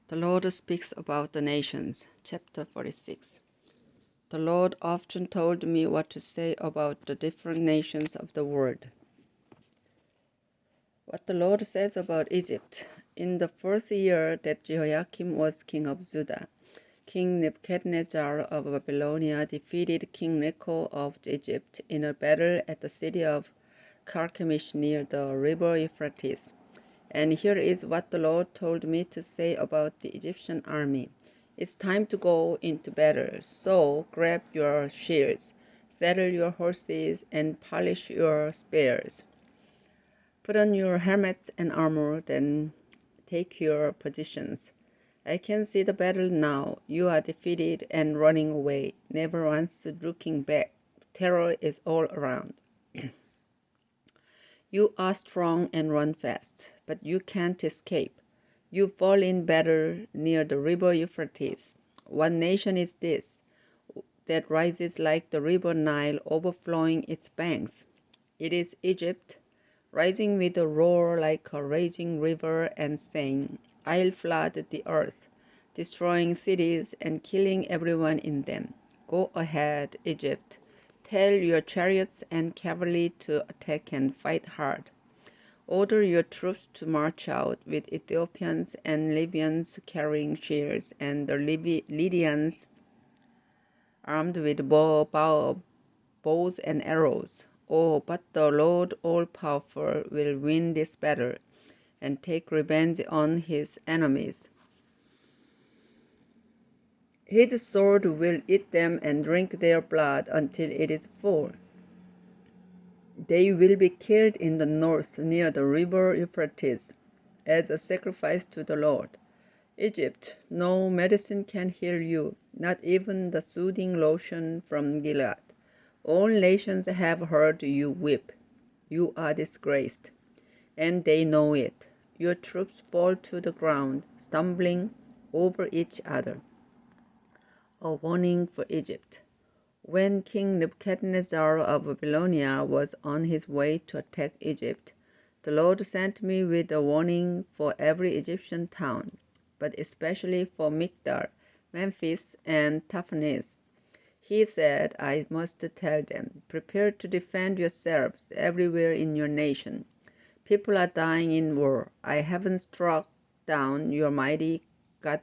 The Lord speaks about the nations. Chapter 46. The Lord often told me what to say about the different nations of the world. What the Lord says about Egypt. In the fourth year that Jehoiakim was king of Judah, King Nebuchadnezzar of Babylonia defeated King Necho of Egypt in a battle at the city of Carchemish near the river Euphrates. And here is what the Lord told me to say about the Egyptian army. It's time to go into battle, so grab your shields, saddle your horses, and polish your spears. Put on your helmets and armor, then take your positions. I can see the battle now. You are defeated and running away, never once looking back. Terror is all around. You are strong and run fast, but you can't escape. You fall in battle near the river Euphrates. What nation is this that rises like the river Nile, overflowing its banks? It is Egypt, rising with a roar like a raging river and saying, I'll flood the earth, destroying cities and killing everyone in them. Go ahead, Egypt. Tell your chariots and cavalry to attack and fight hard. Order your troops to march out with Ethiopians and Libyans carrying shields and the Lydians armed with bows and arrows. Oh, but the Lord all-powerful will win this battle and take revenge on his enemies. His sword will eat them and drink their blood until it is full. They will be killed in the north near the river Euphrates as a sacrifice to the Lord. Egypt, no medicine can heal you, not even the soothing lotion from Gilead. All nations have heard you weep. You are disgraced, and they know it. Your troops fall to the ground, stumbling over each other. A warning for Egypt. When King Nebuchadnezzar of Babylonia was on his way to attack Egypt, the Lord sent me with a warning for every Egyptian town, but especially for Migdal, Memphis, and Tahpanhes. He said, I must tell them, prepare to defend yourselves everywhere in your nation. People are dying in war. I haven't struck down your mighty god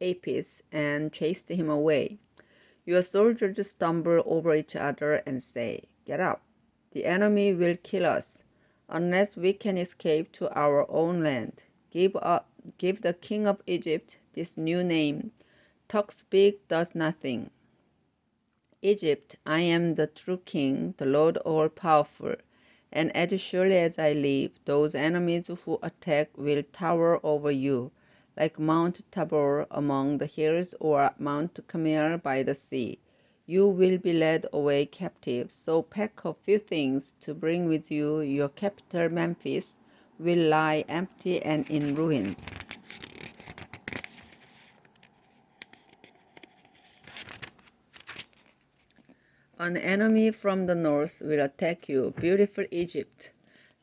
Apis and chased him away. Your soldiers stumble over each other and say, Get up. The enemy will kill us, unless we can escape to our own land. Give the king of Egypt this new name. Talks big, does nothing. Egypt, I am the true king, the Lord all-powerful. And as surely as I live, those enemies who attack will tower over you, like Mount Tabor among the hills or Mount Carmel by the sea. You will be led away captive, so pack a few things to bring with you. Your capital, Memphis, will lie empty and in ruins. An enemy from the north will attack you, beautiful Egypt,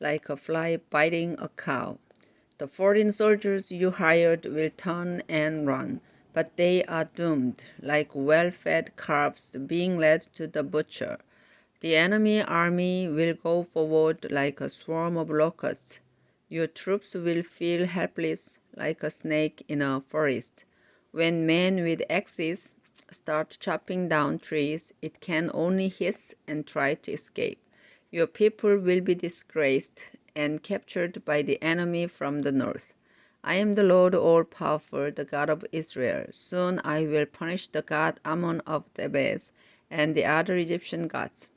like a fly biting a cow. The foreign soldiers you hired will turn and run, but they are doomed, like well-fed calves being led to the butcher. The enemy army will go forward like a swarm of locusts. Your troops will feel helpless, like a snake in a forest. When men with axes start chopping down trees, it can only hiss and try to escape. Your people will be disgraced and captured by the enemy from the north. I am the Lord all-powerful, the God of Israel. Soon I will punish the god Ammon of Thebes and the other Egyptian gods.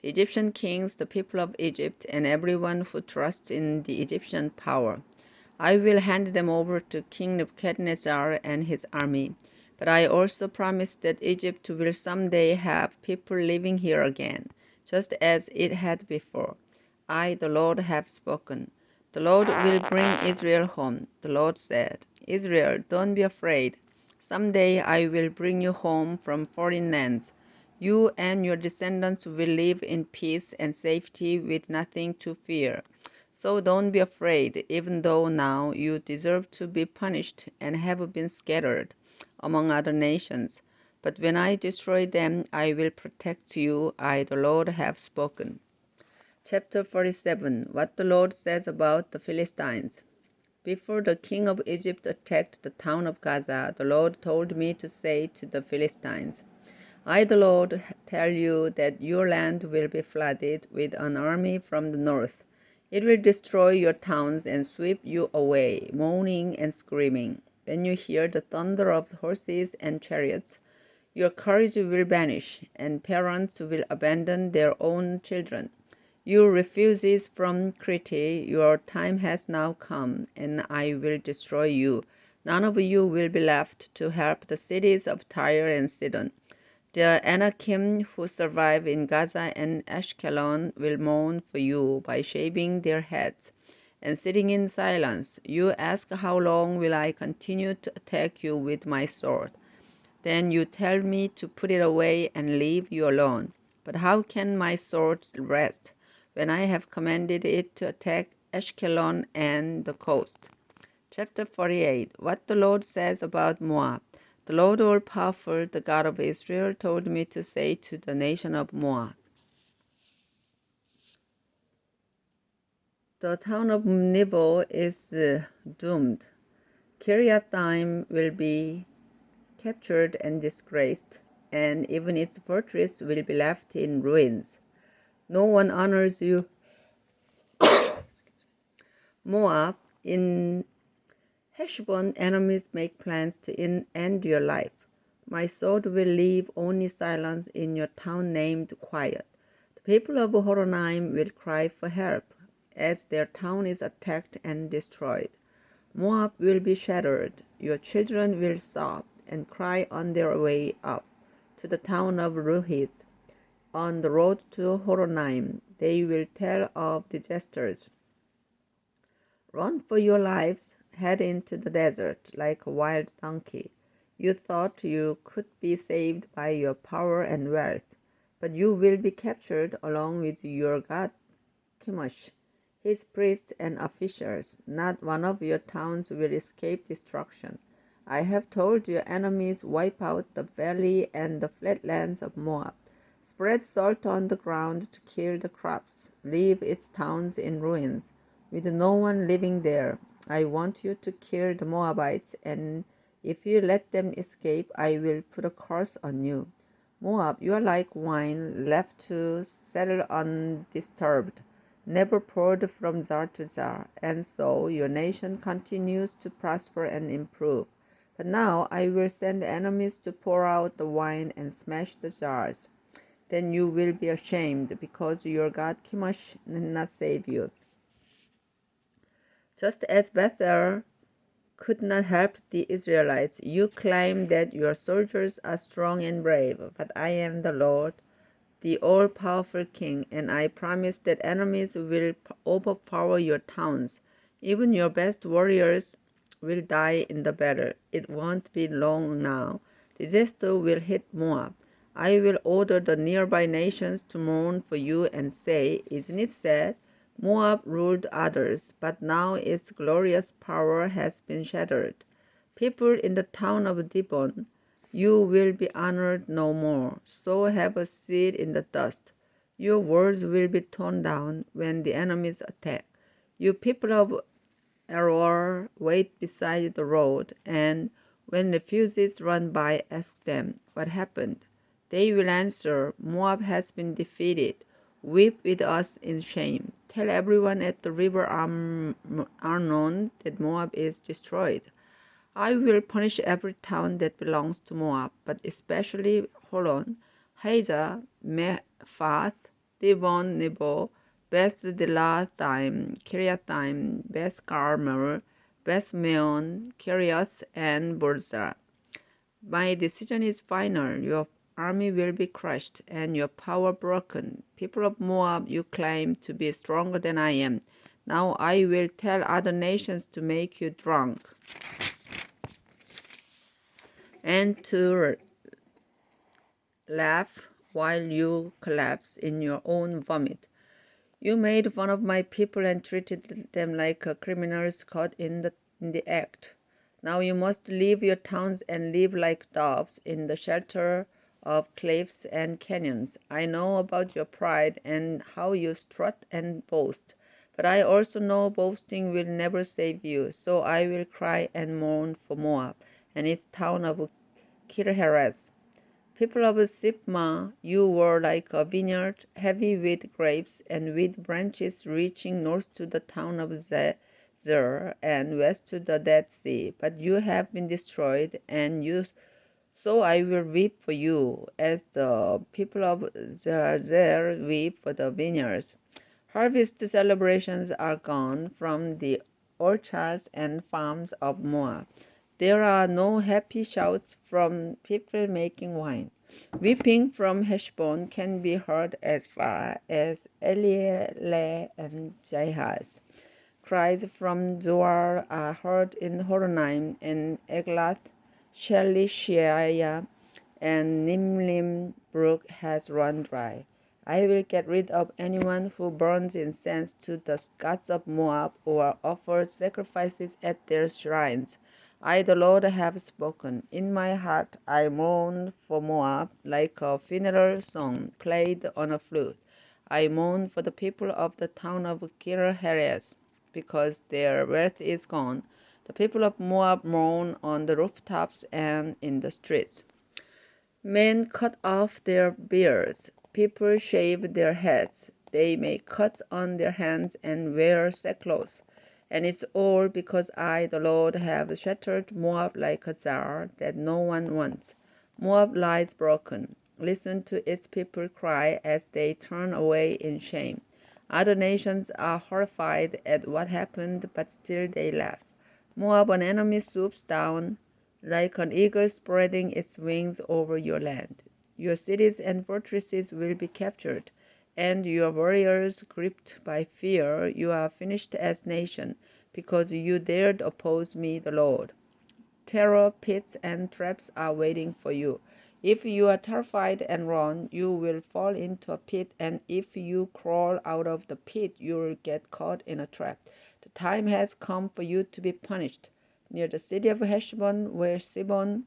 The Egyptian kings, the people of Egypt, and everyone who trusts in the Egyptian power. I will hand them over to King Nebuchadnezzar and his army. But I also promise that Egypt will someday have people living here again, just as it had before. I, the Lord, have spoken. The Lord will bring Israel home. The Lord said, Israel, don't be afraid. Someday I will bring you home from foreign lands. You and your descendants will live in peace and safety with nothing to fear. So don't be afraid, even though now you deserve to be punished and have been scattered among other nations. But when I destroy them, I will protect you. I, the Lord, have spoken. Chapter 47. What the Lord says about the Philistines. Before the king of Egypt attacked the town of Gaza, the Lord told me to say to the Philistines, I, the Lord, tell you that your land will be flooded with an army from the north. It will destroy your towns and sweep you away, moaning and screaming. When you hear the thunder of horses and chariots, your courage will vanish, and parents will abandon their own children. You refugees from Crete, your time has now come, and I will destroy you. None of you will be left to help the cities of Tyre and Sidon. The Anakim who survive in Gaza and Ashkelon will mourn for you by shaving their heads and sitting in silence. You ask, how long will I continue to attack you with my sword? Then you tell me to put it away and leave you alone. But how can my sword rest when I have commanded it to attack Ashkelon and the coast? Chapter 48. What the Lord says about Moab. The Lord all-powerful, the God of Israel, told me to say to the nation of Moab, the town of Nebo is doomed. Kiriathaim will be captured and disgraced, and even its fortress will be left in ruins. No one honors you, Moab. In Heshbon, enemies make plans to end your life. My sword will leave only silence in your town named Quiet. The people of Horonaim will cry for help as their town is attacked and destroyed. Moab will be shattered. Your children will sob and cry on their way up to the town of Luhith. On the road to Horonaim, they will tell of disasters. Run for your lives, head into the desert like a wild donkey. You thought you could be saved by your power and wealth, but you will be captured along with your god Chemosh, his priests and officials. Not one of your towns will escape destruction. I have told your enemies, wipe out the valley and the flatlands of Moab. Spread salt on the ground to kill the crops. Leave its towns in ruins, with no one living there. I want you to kill the Moabites, and if you let them escape, I will put a curse on you. Moab, you are like wine left to settle undisturbed, never poured from jar to jar, and so your nation continues to prosper and improve. But now I will send enemies to pour out the wine and smash the jars. Then you will be ashamed because your God Chemosh did not save you. Just as Bethel could not help the Israelites, you claim that your soldiers are strong and brave, but I am the Lord, the all-powerful King, and I promise that enemies will overpower your towns. Even your best warriors will die in the battle. It won't be long now. Disaster will hit Moab. I will order the nearby nations to mourn for you and say, isn't it sad? Moab ruled others, but now its glorious power has been shattered. People in the town of Dibon, you will be honored no more, so have a seat in the dust. Your walls will be torn down when the enemies attack. You people of Aroer, wait beside the road, and when refugees run by, ask them, what happened? They will answer, Moab has been defeated. Weep with us in shame. Tell everyone at the river Arnon that Moab is destroyed. I will punish every town that belongs to Moab, but especially Holon, Hazah, Mephath, Dibon, Nebo, Beth Delathaim, Kiriathaim, Beth Carmel, Beth Meon, Kiriath, and Bozrah. My decision is final. Your army will be crushed and your power broken. People of Moab, you claim to be stronger than I am. Now I will tell other nations to make you drunk and to laugh while you collapse in your own vomit. You made fun of my people and treated them like criminals caught in the act. Now you must leave your towns and live like doves in the shelter of cliffs and canyons. I know about your pride and how you strut and boast, but I also know boasting will never save you. So I will cry and mourn for Moab and its town of Kirheres. People of Sipma, you were like a vineyard heavy with grapes and with branches reaching north to the town of Zer and west to the Dead Sea. But you have been destroyed, and so I will weep for you, as the people of Zer weep for the vineyards. Harvest celebrations are gone from the orchards and farms of Moab. There are no happy shouts from people making wine. Weeping from Heshbon can be heard as far as Elieleh and Jahaz. Cries from Zoar are heard in Horonaim and Eglath, Shelishiah, and Nimrim brook has run dry. I will get rid of anyone who burns incense to the gods of Moab or offers sacrifices at their shrines. I, the Lord, have spoken. In my heart I mourn for Moab like a funeral song played on a flute. I mourn for the people of the town of Kirheres because their wealth is gone. The people of Moab mourn on the rooftops and in the streets. Men cut off their beards. People shave their heads. They make cuts on their hands and wear sackcloth. And it's all because I, the Lord, have shattered Moab like a jar that no one wants. Moab lies broken. Listen to its people cry as they turn away in shame. Other nations are horrified at what happened, but still they laugh. Moab, an enemy, swoops down like an eagle spreading its wings over your land. Your cities and fortresses will be captured, and your warriors gripped by fear. You are finished as nation, because you dared oppose me, the Lord. Terror pits and traps are waiting for you. If you are terrified and run, you will fall into a pit, and if you crawl out of the pit, you will get caught in a trap. The time has come for you to be punished. Near the city of Heshbon, where Sihon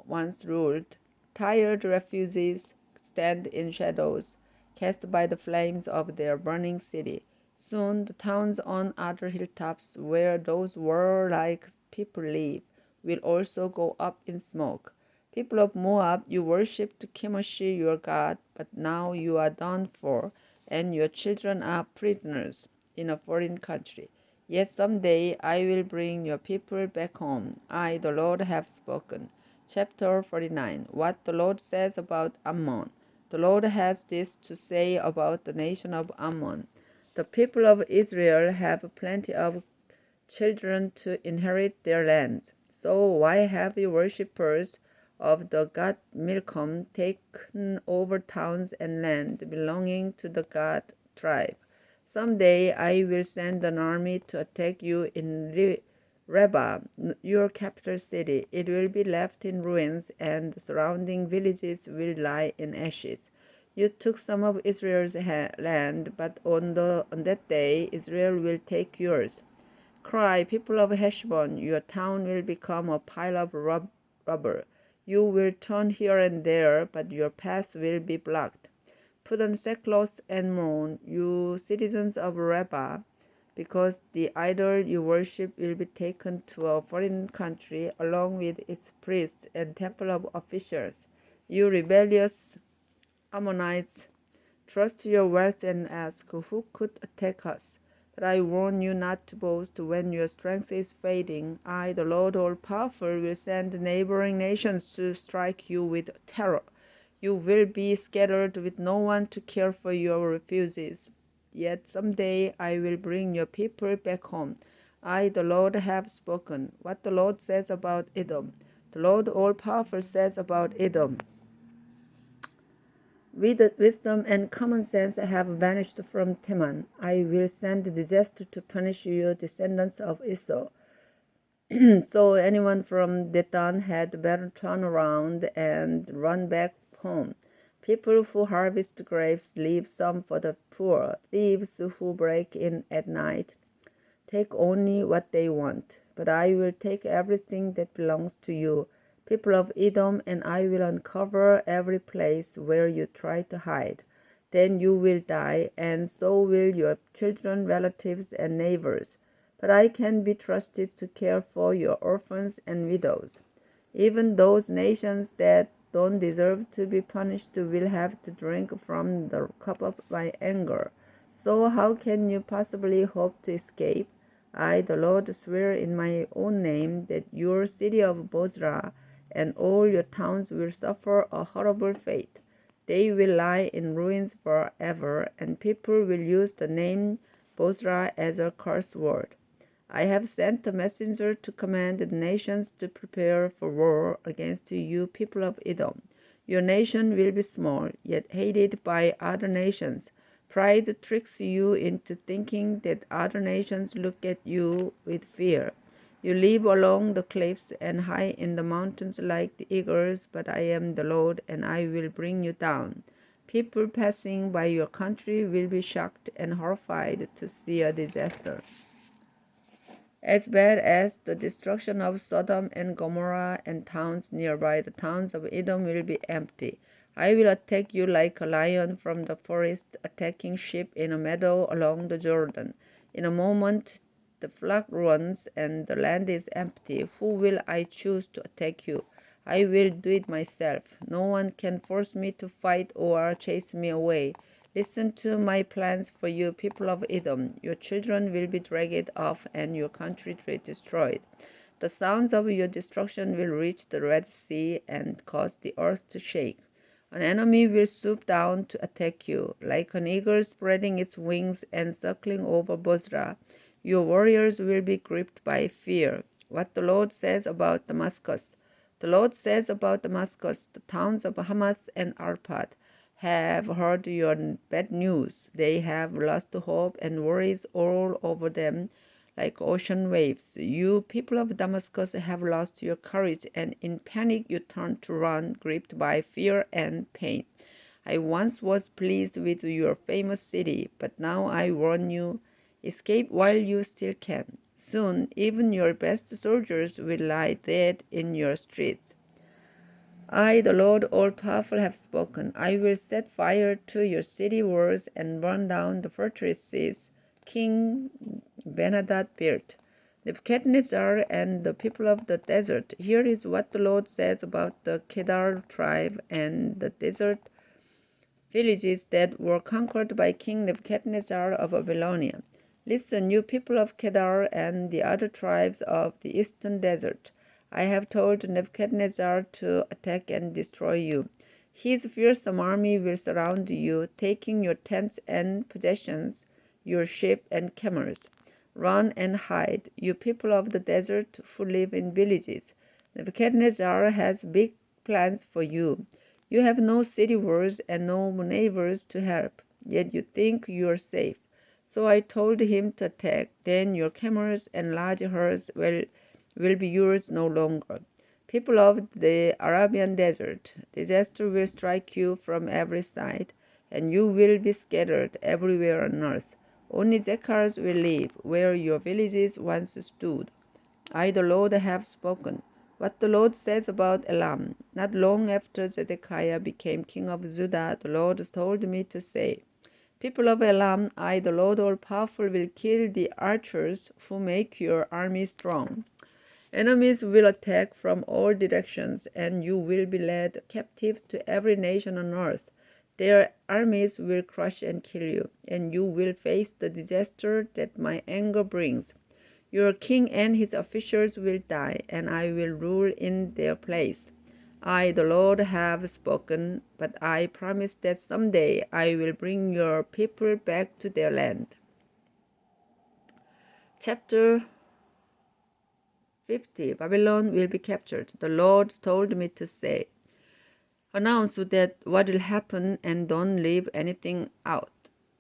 once ruled, tired refugees stand in shadows, cast by the flames of their burning city. Soon the towns on other hilltops where those warlike people live will also go up in smoke. People of Moab, you worshipped Chemosh your god, but now you are done for, and your children are prisoners in a foreign country. Yet someday I will bring your people back home. I, the Lord, have spoken. Chapter 49. What the Lord says about Ammon. The Lord has this to say about the nation of Ammon. The people of Israel have plenty of children to inherit their land. So why have you worshippers of the god Milcom taken over towns and land belonging to the god tribe? Some day I will send an army to attack you in Reba, your capital city. It will be left in ruins, and the surrounding villages will lie in ashes. You took some of Israel's land, but on that day Israel will take yours. Cry, people of Heshbon, your town will become a pile of rubble. You will turn here and there, but your path will be blocked. Put on sackcloth and mourn, you citizens of Rabbah, because the idol you worship will be taken to a foreign country along with its priests and temple of officials. You rebellious Ammonites, trust your wealth and ask, who could attack us? But I warn you not to boast when your strength is fading. I, the Lord all-powerful, will send neighboring nations to strike you with terror. You will be scattered with no one to care for your refugees. Yet someday I will bring your people back home. I, the Lord, have spoken. What the Lord says about Edom. The Lord all-powerful says about Edom. Wisdom and common sense have vanished from Teman. I will send disaster to punish you, descendants of Esau. So anyone from Dedan had better turn around and run back home. People who harvest grapes leave some for the poor. Thieves who break in at night take only what they want. But I will take everything that belongs to you, people of Edom, and I will uncover every place where you try to hide. Then you will die, and so will your children, relatives, and neighbors. But I can be trusted to care for your orphans and widows. Even those nations that don't deserve to be punished will have to drink from the cup of my anger. So how can you possibly hope to escape? I, the Lord, swear in my own name that your city of Bozrah and all your towns will suffer a horrible fate. They will lie in ruins forever, and people will use the name Bozrah as a curse word. I have sent a messenger to command the nations to prepare for war against you, people of Edom. Your nation will be small, yet hated by other nations. Pride tricks you into thinking that other nations look at you with fear. You live along the cliffs and high in the mountains like the eagles, but I am the Lord, and I will bring you down. People passing by your country will be shocked and horrified to see a disaster as bad as the destruction of Sodom and Gomorrah and towns nearby. The towns of Edom will be empty. I will attack you like a lion from the forest, attacking sheep in a meadow along the Jordan. In a moment, the flock runs and the land is empty. Who will I choose to attack you? I will do it myself. No one can force me to fight or chase me away. Listen to my plans for you, people of Edom. Your children will be dragged off and your country destroyed. The sounds of your destruction will reach the Red Sea and cause the earth to shake. An enemy will swoop down to attack you, like an eagle spreading its wings and circling over Bozrah. Your warriors will be gripped by fear. What the Lord says about Damascus. The Lord says about Damascus, the towns of Hamath and Arpad have heard your bad news. They have lost hope and worries all over them like ocean waves. You people of Damascus have lost your courage, and in panic you turn to run, gripped by fear and pain. I once was pleased with your famous city, but now I warn you, escape while you still can. Soon, even your best soldiers will lie dead in your streets. I, the Lord all-powerful, have spoken. I will set fire to your city walls and burn down the fortresses King Ben-Hadad built. Nebuchadnezzar and the people of the desert, here is what the Lord says about the Kedar tribe and the desert villages that were conquered by King Nebuchadnezzar of Babylonia. Listen, you people of Kedar and the other tribes of the eastern desert. I have told Nebuchadnezzar to attack and destroy you. His fearsome army will surround you, taking your tents and possessions, your sheep and camels. Run and hide, you people of the desert who live in villages. Nebuchadnezzar has big plans for you. You have no city walls and no neighbors to help, yet you think you are safe. So I told him to attack. Then your camels and large herds will be yours no longer. People of the Arabian desert, disaster will strike you from every side, and you will be scattered everywhere on earth. Only jackals will live where your villages once stood. I, the Lord, have spoken. What the Lord says about Elam. Not long after Zedekiah became king of Judah, the Lord told me to say, people of Elam, I, the Lord all-powerful, will kill the archers who make your army strong. Enemies will attack from all directions, and you will be led captive to every nation on earth. Their armies will crush and kill you, and you will face the disaster that my anger brings. Your king and his officials will die, and I will rule in their place. I, the Lord, have spoken, but I promise that someday I will bring your people back to their land. Chapter 50. Babylon will be captured. The Lord told me to say, announce that what will happen and don't leave anything out.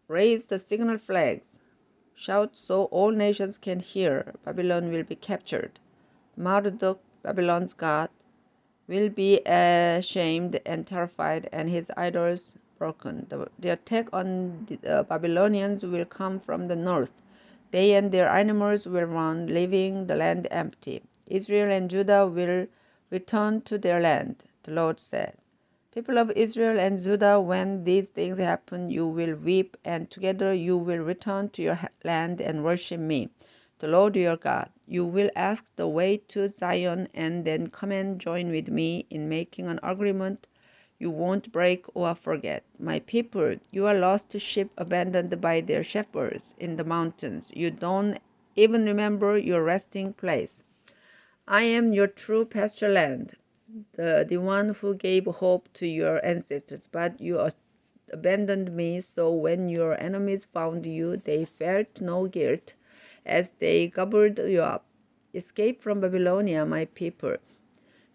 Raise the signal flags. Shout so all nations can hear. Babylon will be captured. Marduk, Babylon's god, will be ashamed and terrified, and his idols broken. The attack on the Babylonians will come from the north. They and their animals will run, leaving the land empty. Israel and Judah will return to their land, the Lord said. People of Israel and Judah, when these things happen, you will weep, and together you will return to your land and worship me, the Lord your God. You will ask the way to Zion, and then come and join with me in making an agreement you won't break or forget. My people, you are lost sheep abandoned by their shepherds in the mountains. You don't even remember your resting place. I am your true pasture land, the one who gave hope to your ancestors, but you abandoned me. So when your enemies found you, they felt no guilt as they gobbled you up. Escape from Babylonia, my people.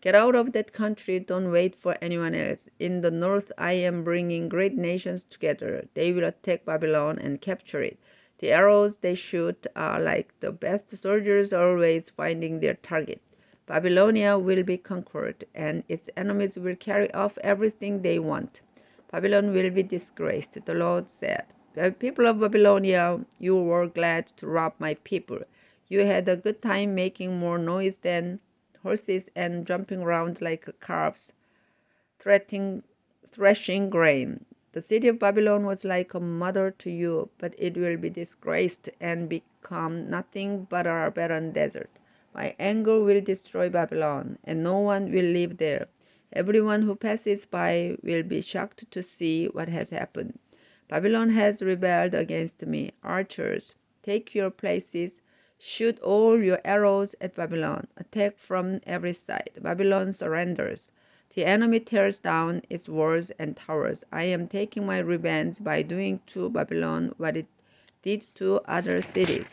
Get out of that country, don't wait for anyone else. In the north, I am bringing great nations together. They will attack Babylon and capture it. The arrows they shoot are like the best soldiers, always finding their target. Babylonia will be conquered, and its enemies will carry off everything they want. Babylon will be disgraced, the Lord said. The people of Babylonia, you were glad to rob my people. You had a good time making more noise than horses and jumping around like calves, threshing grain. The city of Babylon was like a mother to you, but it will be disgraced and become nothing but a barren desert. My anger will destroy Babylon, and no one will live there. Everyone who passes by will be shocked to see what has happened. Babylon has rebelled against me. Archers, take your places. Shoot all your arrows at Babylon. Attack from every side. Babylon surrenders. The enemy tears down its walls and towers. I am taking my revenge by doing to Babylon what it did to other cities.